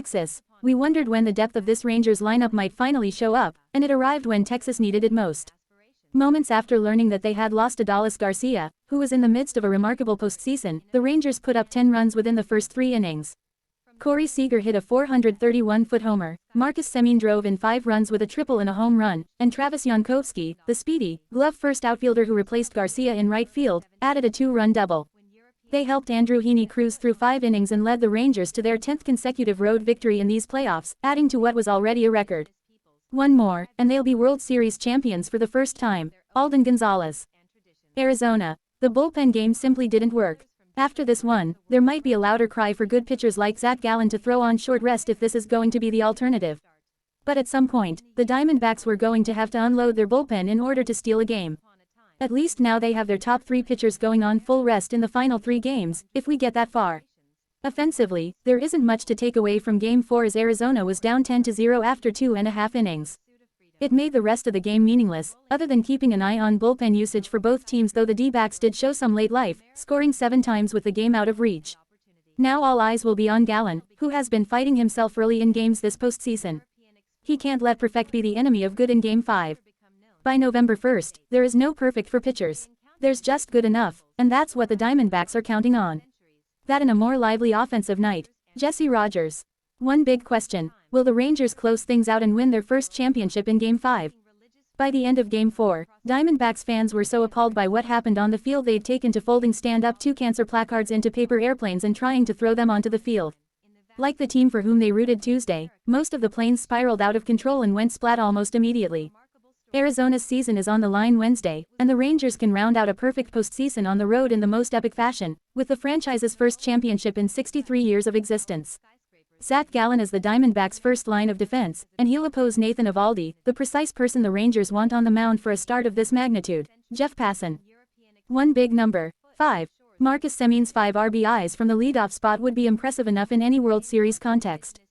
Texas. We wondered when the depth of this Rangers lineup might finally show up, and it arrived when Texas needed it most. Moments after learning that they had lost Adolis Garcia, who was in the midst of a remarkable postseason, the Rangers put up 10 runs within the first 3 innings. Corey Seager hit a 431-foot homer, Marcus Semien drove in 5 runs with a triple and a home run, and Travis Jankowski, the speedy, glove-first outfielder who replaced Garcia in right field, added a 2-run double. They helped Andrew Heaney cruise through 5 innings and led the Rangers to their 10th consecutive road victory in these playoffs, adding to what was already a record. One more, and they'll be World Series champions for the first time. Alden Gonzalez. Arizona. The bullpen game simply didn't work. After this one, there might be a louder cry for good pitchers like Zach Gallen to throw on short rest if this is going to be the alternative. But at some point, the Diamondbacks were going to have to unload their bullpen in order to steal a game. At least now they have their top 3 pitchers going on full rest in the final 3 games, if we get that far. Offensively, there isn't much to take away from Game 4 as Arizona was down 10-0 after 2.5 innings. It made the rest of the game meaningless, other than keeping an eye on bullpen usage for both teams, though the D-backs did show some late life, scoring 7 times with the game out of reach. Now all eyes will be on Gallen, who has been fighting himself early in games this postseason. He can't let perfect be the enemy of good in Game 5. By November 1st, there is no perfect for pitchers. There's just good enough, and that's what the Diamondbacks are counting on. That and a more lively offensive night. Jesse Rogers. One big question, will the Rangers close things out and win their first championship in Game 5? By the end of Game 4, Diamondbacks fans were so appalled by what happened on the field they'd taken to folding stand-up 2 cancer placards into paper airplanes and trying to throw them onto the field. Like the team for whom they rooted Tuesday, most of the planes spiraled out of control and went splat almost immediately. Arizona's season is on the line Wednesday, and the Rangers can round out a perfect postseason on the road in the most epic fashion, with the franchise's first championship in 63 years of existence. Zach Gallen is the Diamondbacks' first line of defense, and he'll oppose Nathan Eovaldi, the precise person the Rangers want on the mound for a start of this magnitude, Jeff Passan. One big number, 5. Marcus Semien's 5 RBIs from the leadoff spot would be impressive enough in any World Series context.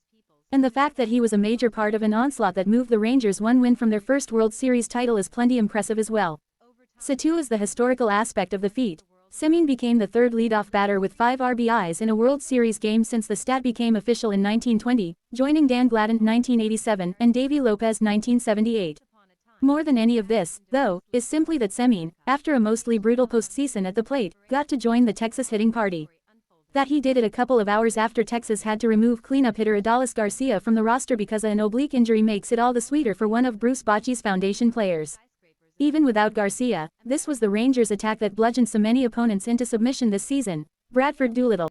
And the fact that he was a major part of an onslaught that moved the Rangers 1 win from their first World Series title is plenty impressive as well. So too is the historical aspect of the feat. Semien became the 3rd leadoff batter with 5 RBIs in a World Series game since the stat became official in 1920, joining Dan Gladden 1987 and Davey Lopez 1978. More than any of this, though, is simply that Semien, after a mostly brutal postseason at the plate, got to join the Texas hitting party. That he did it a couple of hours after Texas had to remove cleanup hitter Adolis Garcia from the roster because of an oblique injury makes it all the sweeter for one of Bruce Bochy's foundation players. Even without Garcia, this was the Rangers' attack that bludgeoned so many opponents into submission this season. Bradford Doolittle.